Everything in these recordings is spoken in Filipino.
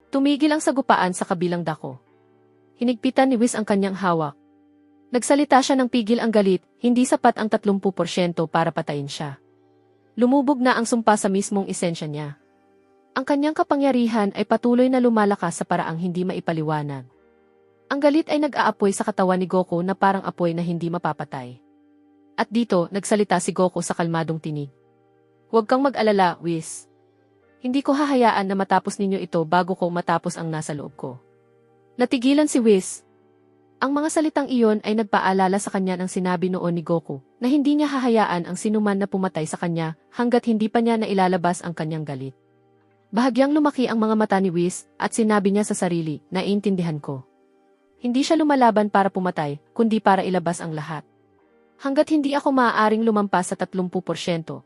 Tumigil ang sagupaan sa kabilang dako. Hinigpitan ni Whis ang kanyang hawak. Nagsalita siya ng pigil ang galit, hindi sapat ang 30% para patayin siya. Lumubog na ang sumpa sa mismong esensya niya. Ang kanyang kapangyarihan ay patuloy na lumalakas sa paraang hindi maipaliwanag. Ang galit ay nag-aapoy sa katawan ni Goku na parang apoy na hindi mapapatay. At dito, nagsalita si Goku sa kalmadong tinig. Huwag kang mag-alala, Whis. Hindi ko hahayaan na matapos ninyo ito bago ko matapos ang nasa loob ko. Natigilan si Whis. Ang mga salitang iyon ay nagpaalala sa kanya ng sinabi noon ni Goku na hindi niya hahayaan ang sinuman na pumatay sa kanya hanggat hindi pa niya nailalabas ang kanyang galit. Bahagyang lumaki ang mga mata ni Whis at sinabi niya sa sarili, naiintindihan ko. Hindi siya lumalaban para pumatay, kundi para ilabas ang lahat. Hanggat hindi ako maaaring lumampas sa 30%,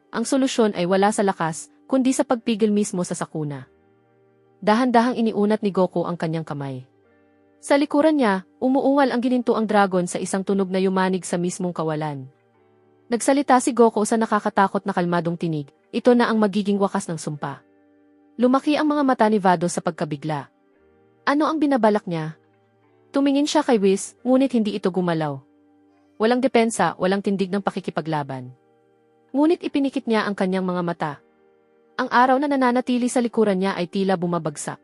ang solusyon ay wala sa lakas, kundi sa pagpigil mismo sa sakuna. Dahan-dahang iniunat ni Goku ang kanyang kamay. Sa likuran niya, umuungal ang ginintuang dragon sa isang tunog na yumanig sa mismong kawalan. Nagsalita si Goku sa nakakatakot na kalmadong tinig, ito na ang magiging wakas ng sumpa. Lumaki ang mga mata ni Vado sa pagkabigla. Ano ang binabalak niya? Tumingin siya kay Whis, ngunit hindi ito gumalaw. Walang depensa, walang tindig ng pakikipaglaban. Ngunit ipinikit niya ang kanyang mga mata. Ang araw na nananatili sa likuran niya ay tila bumabagsak.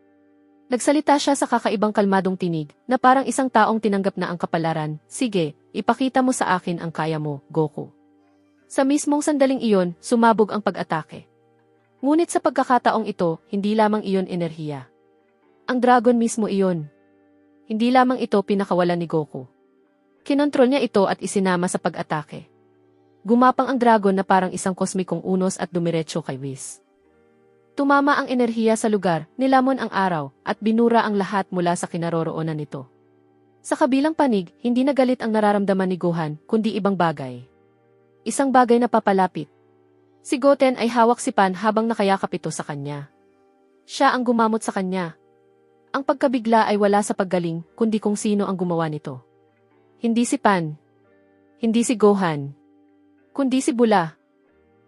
Nagsalita siya sa kakaibang kalmadong tinig, na parang isang taong tinanggap na ang kapalaran, sige, ipakita mo sa akin ang kaya mo, Goku. Sa mismong sandaling iyon, sumabog ang pag-atake. Ngunit sa pagkakataong ito, hindi lamang iyon enerhiya. Ang dragon mismo iyon. Hindi lamang ito pinakawalan ni Goku. Kinontrol niya ito at isinama sa pag-atake. Gumapang ang dragon na parang isang kosmikong unos at dumiretso kay Whis. Tumama ang enerhiya sa lugar, nilamon ang araw, at binura ang lahat mula sa kinaroroonan nito. Sa kabilang panig, hindi na galit ang nararamdaman ni Gohan, kundi ibang bagay. Isang bagay na papalapit. Si Goten ay hawak si Pan habang nakayakap ito sa kanya. Siya ang gumamot sa kanya. Ang pagkabigla ay wala sa paggaling, kundi kung sino ang gumawa nito. Hindi si Pan. Hindi si Gohan. Kundi si Bula.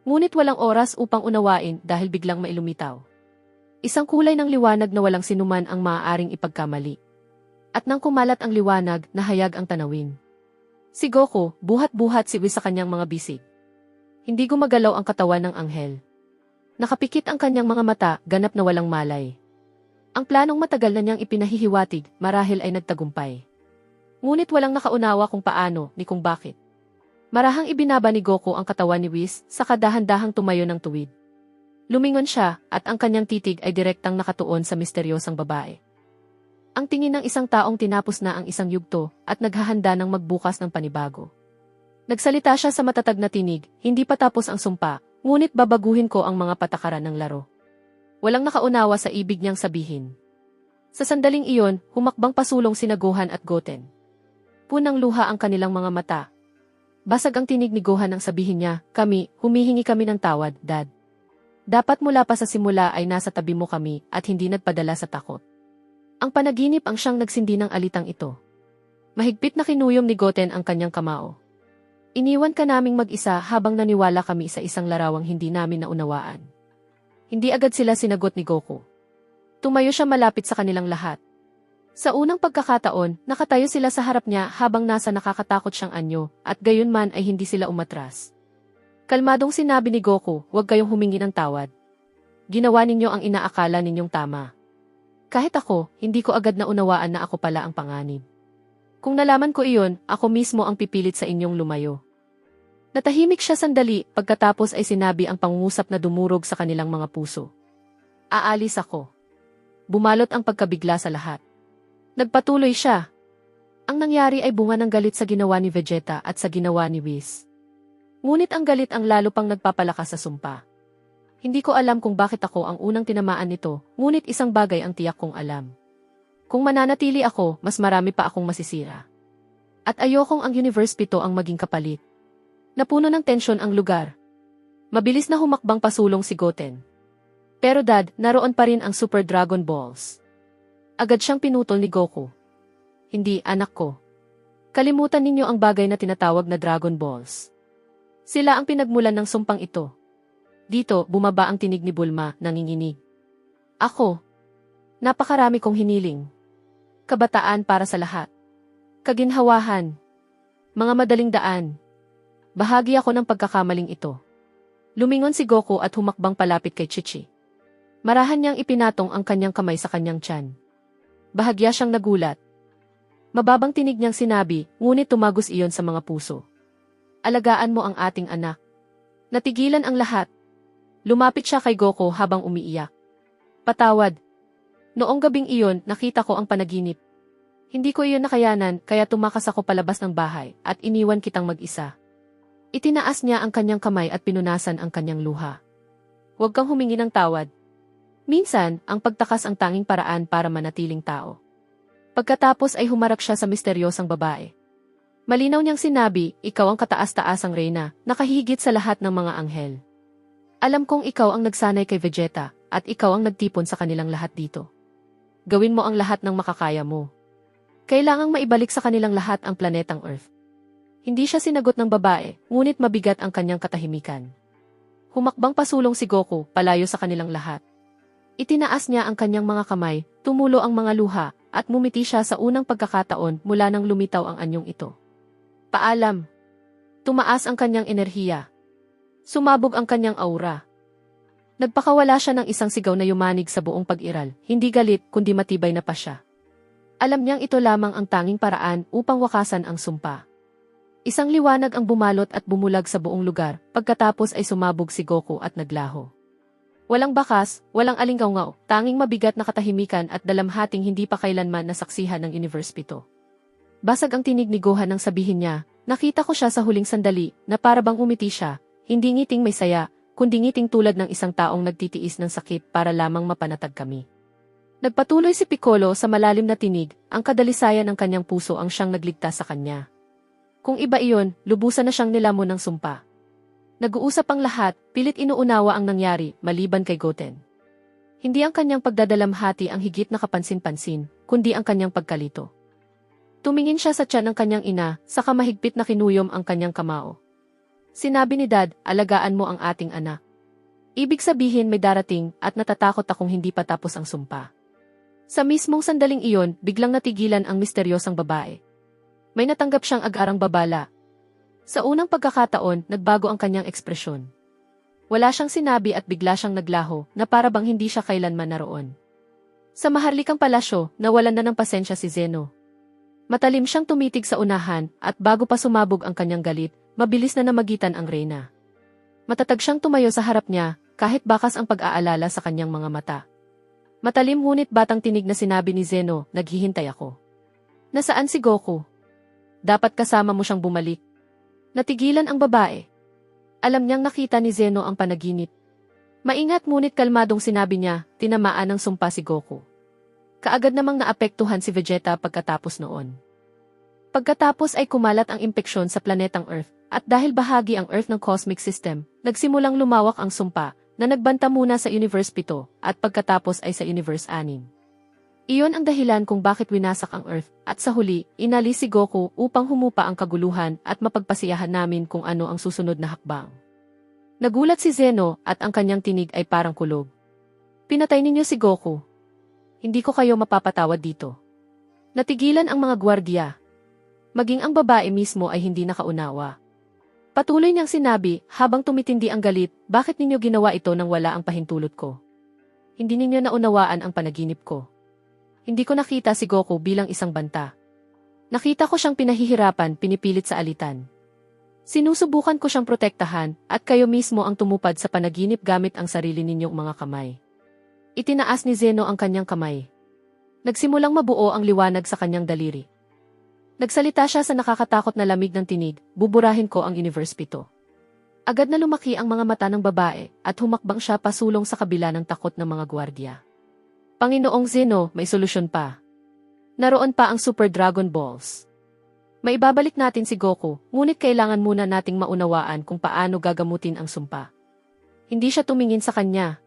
Ngunit walang oras upang unawain dahil biglang mailumitaw. Isang kulay ng liwanag na walang sinuman ang maaaring ipagkamali. At nang kumalat ang liwanag, nahayag ang tanawin. Si Goku, buhat-buhat si Whis sa kanyang mga bisig. Hindi gumagalaw ang katawan ng anghel. Nakapikit ang kanyang mga mata, ganap na walang malay. Ang planong matagal na niyang ipinahihiwatig, marahil ay nagtagumpay. Ngunit walang nakaunawa kung paano, ni kung bakit. Marahang ibinaba ni Goku ang katawan ni Whis, saka dahan-dahang tumayo ng tuwid. Lumingon siya, at ang kanyang titig ay direktang nakatuon sa misteryosang babae. Ang tingin ng isang taong tinapos na ang isang yugto, at naghahanda ng magbukas ng panibago. Nagsalita siya sa matatag na tinig, hindi pa tapos ang sumpa, ngunit babaguhin ko ang mga patakaran ng laro. Walang nakaunawa sa ibig niyang sabihin. Sa sandaling iyon, humakbang pasulong sina Gohan at Goten. Punang luha ang kanilang mga mata. Basag ang tinig ni Gohan nang sabihin niya, humihingi kami ng tawad, Dad. Dapat mula pa sa simula ay nasa tabi mo kami at hindi nagpadala sa takot. Ang panaginip ang siyang nagsindi ng alitang ito. Mahigpit na kinuyom ni Goten ang kanyang kamao. Iniwan ka naming mag-isa habang naniwala kami sa isang larawang hindi namin naunawaan. Hindi agad sila sinagot ni Goku. Tumayo siya malapit sa kanilang lahat. Sa unang pagkakataon, nakatayo sila sa harap niya habang nasa nakakatakot siyang anyo, at gayunman ay hindi sila umatras. Kalmadong sinabi ni Goku, huwag kayong humingi ng tawad. Ginawa ninyo ang inaakala ninyong tama. Kahit ako, hindi ko agad naunawaan na ako pala ang panganib. Kung nalaman ko iyon, ako mismo ang pipilit sa inyong lumayo. Natahimik siya sandali, pagkatapos ay sinabi ang pangungusap na dumurog sa kanilang mga puso. Aalis ako. Bumalot ang pagkabigla sa lahat. Nagpatuloy siya. Ang nangyari ay bunga ng galit sa ginawa ni Vegeta at sa ginawa ni Whis. Ngunit ang galit ang lalo pang nagpapalakas sa sumpa. Hindi ko alam kung bakit ako ang unang tinamaan nito, ngunit isang bagay ang tiyak kong alam. Kung mananatili ako, mas marami pa akong masisira. At ayokong ang Universe 7 ang maging kapalit. Napuno ng tensyon ang lugar. Mabilis na humakbang pasulong si Goten. Pero Dad, naroon pa rin ang Super Dragon Balls. Agad siyang pinutol ni Goku. Hindi, anak ko. Kalimutan ninyo ang bagay na tinatawag na Dragon Balls. Sila ang pinagmulan ng sumpang ito. Dito, bumaba ang tinig ni Bulma, nanginginig. Ako. Napakarami kong hiniling. Kabataan para sa lahat. Kaginhawahan. Mga madaling daan. Bahagi ako ng pagkakamaling ito. Lumingon si Goku at humakbang palapit kay Chi-Chi. Marahan niyang ipinatong ang kanyang kamay sa kanyang tiyan. Bahagya siyang nagulat. Mababang tinig niyang sinabi, ngunit tumagos iyon sa mga puso. Alagaan mo ang ating anak. Natigilan ang lahat. Lumapit siya kay Goku habang umiiyak. Patawad. Noong gabing iyon, nakita ko ang panaginip. Hindi ko iyon nakayanan, kaya tumakas ako palabas ng bahay at iniwan kitang mag-isa. Itinaas niya ang kanyang kamay at pinunasan ang kanyang luha. Huwag kang humingi ng tawad. Minsan, ang pagtakas ang tanging paraan para manatiling tao. Pagkatapos ay humarap siya sa misteryosang babae. Malinaw niyang sinabi, ikaw ang kataas-taasang reyna, nakahigit sa lahat ng mga anghel. Alam kong ikaw ang nagsanay kay Vegeta, at ikaw ang nagtipon sa kanilang lahat dito. Gawin mo ang lahat ng makakaya mo. Kailangang maibalik sa kanilang lahat ang planetang Earth. Hindi siya sinagot ng babae, ngunit mabigat ang kanyang katahimikan. Humakbang pasulong si Goku, palayo sa kanilang lahat. Itinaas niya ang kanyang mga kamay, tumulo ang mga luha, at mumiti siya sa unang pagkakataon mula nang lumitaw ang anyong ito. Paalam. Tumaas ang kanyang enerhiya. Sumabog ang kanyang aura. Nagpakawala siya ng isang sigaw na yumanig sa buong pag-iral, hindi galit kundi matibay na pasya. Alam niyang ito lamang ang tanging paraan upang wakasan ang sumpa. Isang liwanag ang bumalot at bumulag sa buong lugar, pagkatapos ay sumabog si Goku at naglaho. Walang bakas, walang alinggaw-ngaw, tanging mabigat na katahimikan at dalamhating hindi pa kailanman nasaksihan ng Universe 7. Basag ang tinig ni Gohan nang sabihin niya, nakita ko siya sa huling sandali, na para bang umiti siya, hindi ngiting may saya, kundi ngiting tulad ng isang taong nagtitiis ng sakit para lamang mapanatag kami. Nagpatuloy si Piccolo sa malalim na tinig, ang kadalisayan ng kanyang puso ang siyang nagligtas sa kanya. Kung iba iyon, lubusan na siyang nilamon ng sumpa. Nag-uusap ang lahat, pilit inuunawa ang nangyari, maliban kay Goten. Hindi ang kanyang pagdadalamhati ang higit na kapansin-pansin, kundi ang kanyang pagkalito. Tumingin siya sa tiyan ng kanyang ina, saka mahigpit na kinuyom ang kanyang kamao. Sinabi ni Dad, alagaan mo ang ating anak. Ibig sabihin may darating at natatakot akong hindi pa tapos ang sumpa. Sa mismong sandaling iyon, biglang natigilan ang misteryosang babae. May natanggap siyang ag-arang babala. Sa unang pagkakataon, nagbago ang kanyang ekspresyon. Wala siyang sinabi at bigla siyang naglaho na para bang hindi siya kailanman naroon. Sa maharlikang palasyo, nawalan na ng pasensya si Zeno. Matalim siyang tumitig sa unahan at bago pa sumabog ang kanyang galit, mabilis na namagitan ang reyna. Matatag siyang tumayo sa harap niya, kahit bakas ang pag-aalala sa kanyang mga mata. Matalim ngunit batang tinig na sinabi ni Zeno, naghihintay ako. Nasaan si Goku? Dapat kasama mo siyang bumalik. Natigilan ang babae. Alam niyang nakita ni Zeno ang panaginip. Maingat ngunit kalmadong sinabi niya, tinamaan ng sumpa si Goku. Kaagad namang naapektuhan si Vegeta pagkatapos noon. Pagkatapos ay kumalat ang impeksyon sa planetang Earth, at dahil bahagi ang Earth ng cosmic system, nagsimulang lumawak ang sumpa, na nagbanta muna sa Universe 7, at pagkatapos ay sa Universe 6. Iyon ang dahilan kung bakit winasak ang Earth, at sa huli, inalis si Goku upang humupa ang kaguluhan at mapagpasiyahan namin kung ano ang susunod na hakbang. Nagulat si Zeno at ang kanyang tinig ay parang kulog. Pinatay ninyo si Goku. Hindi ko kayo mapapatawad dito. Natigilan ang mga gwardiya. Maging ang babae mismo ay hindi nakaunawa. Patuloy niyang sinabi, habang tumitindi ang galit, bakit ninyo ginawa ito nang wala ang pahintulot ko? Hindi ninyo naunawaan ang panaginip ko. Hindi ko nakita si Goku bilang isang banta. Nakita ko siyang pinahihirapan, pinipilit sa alitan. Sinusubukan ko siyang protektahan, at kayo mismo ang tumupad sa panaginip gamit ang sarili ninyong mga kamay. Itinaas ni Zeno ang kanyang kamay. Nagsimulang mabuo ang liwanag sa kanyang daliri. Nagsalita siya sa nakakatakot na lamig ng tinig, buburahin ko ang Universe 7. Agad na lumaki ang mga mata ng babae, at humakbang siya pasulong sa kabila ng takot ng mga gwardiya. Panginoong Zeno, may solusyon pa. Naroon pa ang Super Dragon Balls. Maibabalik natin si Goku, ngunit kailangan muna nating maunawaan kung paano gagamutin ang sumpa. Hindi siya tumingin sa kanya.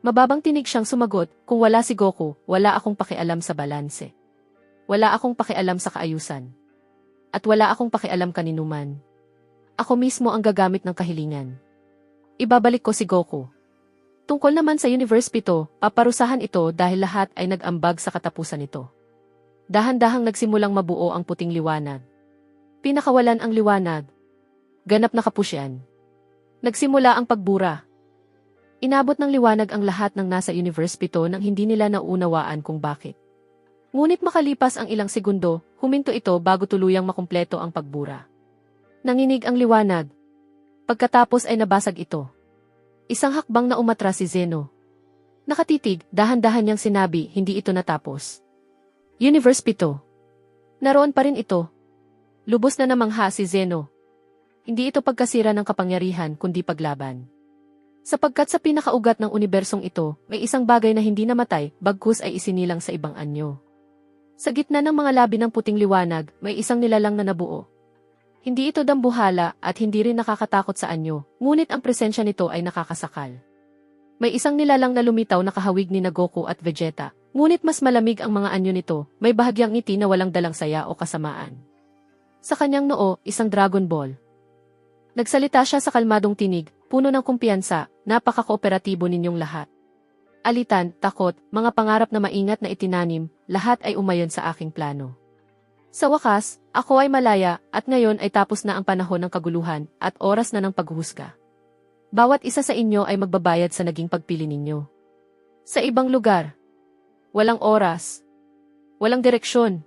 Mababang tinig siyang sumagot, kung wala si Goku, wala akong pakialam sa balanse. Wala akong pakialam sa kaayusan. At wala akong pakialam kaninuman. Ako mismo ang gagamit ng kahilingan. Ibabalik ko si Goku. Tungkol naman sa Universe 7, paparusahan ito dahil lahat ay nag-ambag sa katapusan nito. Dahan-dahang nagsimulang mabuo ang puting liwanag. Pinakawalan ang liwanag. Ganap na kapusyan. Nagsimula ang pagbura. Inabot ng liwanag ang lahat ng nasa Universe 7 nang hindi nila naunawaan kung bakit. Ngunit makalipas ang ilang segundo, huminto ito bago tuluyang makumpleto ang pagbura. Nanginig ang liwanag. Pagkatapos ay nabasag ito. Isang hakbang na umatras si Zeno. Nakatitig, dahan-dahan niyang sinabi, hindi ito natapos. Universe 7. Naroon pa rin ito. Lubos na namangha si Zeno. Hindi ito pagkasira ng kapangyarihan kundi paglaban. Sapagkat sa pinakaugat ng unibersong ito, may isang bagay na hindi namatay, bagkus ay isinilang sa ibang anyo. Sa gitna ng mga labi ng puting liwanag, may isang nilalang na nabuo. Hindi ito dambuhala at hindi rin nakakatakot sa anyo, ngunit ang presensya nito ay nakakasakal. May isang nilalang na lumitaw na kahawig ni Goku at Vegeta, ngunit mas malamig ang mga anyo nito, may bahagyang ngiti na walang dalang saya o kasamaan. Sa kanyang noo, isang Dragon Ball. Nagsalita siya sa kalmadong tinig, puno ng kumpiyansa, napaka-kooperatibo ninyong lahat. Alitan, takot, mga pangarap na maingat na itinanim, lahat ay umayon sa aking plano. Sa wakas, ako ay malaya at ngayon ay tapos na ang panahon ng kaguluhan at oras na ng paghuhusga. Bawat isa sa inyo ay magbabayad sa naging pagpili ninyo. Sa ibang lugar, walang oras, walang direksyon,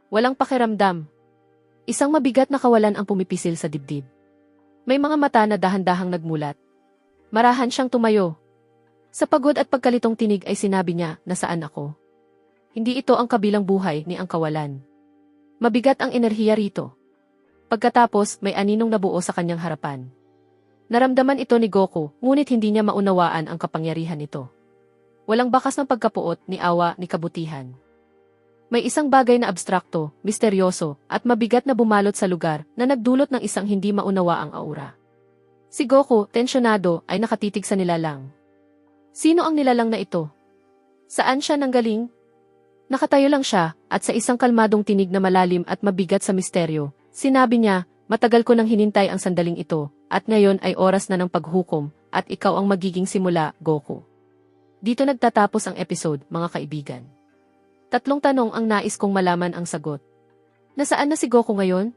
walang pakiramdam. Isang mabigat na kawalan ang pumipisil sa dibdib. May mga mata na dahan-dahang nagmulat. Marahan siyang tumayo. Sa pagod at pagkalitong tinig ay sinabi niya, nasaan ako? Hindi ito ang kabilang buhay ni ang kawalan. Mabigat ang enerhiya rito. Pagkatapos, may aninong nabuo sa kanyang harapan. Naramdaman ito ni Goku, ngunit hindi niya maunawaan ang kapangyarihan nito. Walang bakas ng pagkapuot, ni awa, ni kabutihan. May isang bagay na abstrakto, misteryoso, at mabigat na bumalot sa lugar na nagdulot ng isang hindi maunawaang aura. Si Goku, tensyonado, ay nakatitig sa nilalang. Sino ang nilalang na ito? Saan siya nanggaling? Nakatayo lang siya, at sa isang kalmadong tinig na malalim at mabigat sa misteryo, sinabi niya, matagal ko nang hinintay ang sandaling ito, at ngayon ay oras na ng paghukom, at ikaw ang magiging simula, Goku. Dito nagtatapos ang episode, mga kaibigan. 3 tanong ang nais kong malaman ang sagot. Nasaan na si Goku ngayon?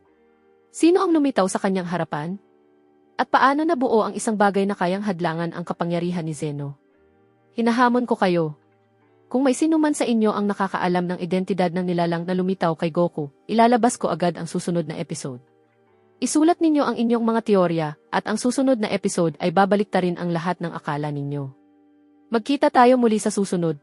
Sino ang lumitaw sa kanyang harapan? At paano nabuo ang isang bagay na kayang hadlangan ang kapangyarihan ni Zeno? Hinahamon ko kayo. Kung may sino man sa inyo ang nakakaalam ng identidad ng nilalang na lumitaw kay Goku, ilalabas ko agad ang susunod na episode. Isulat ninyo ang inyong mga teorya, at ang susunod na episode ay babaliktarin ang lahat ng akala ninyo. Magkita tayo muli sa susunod.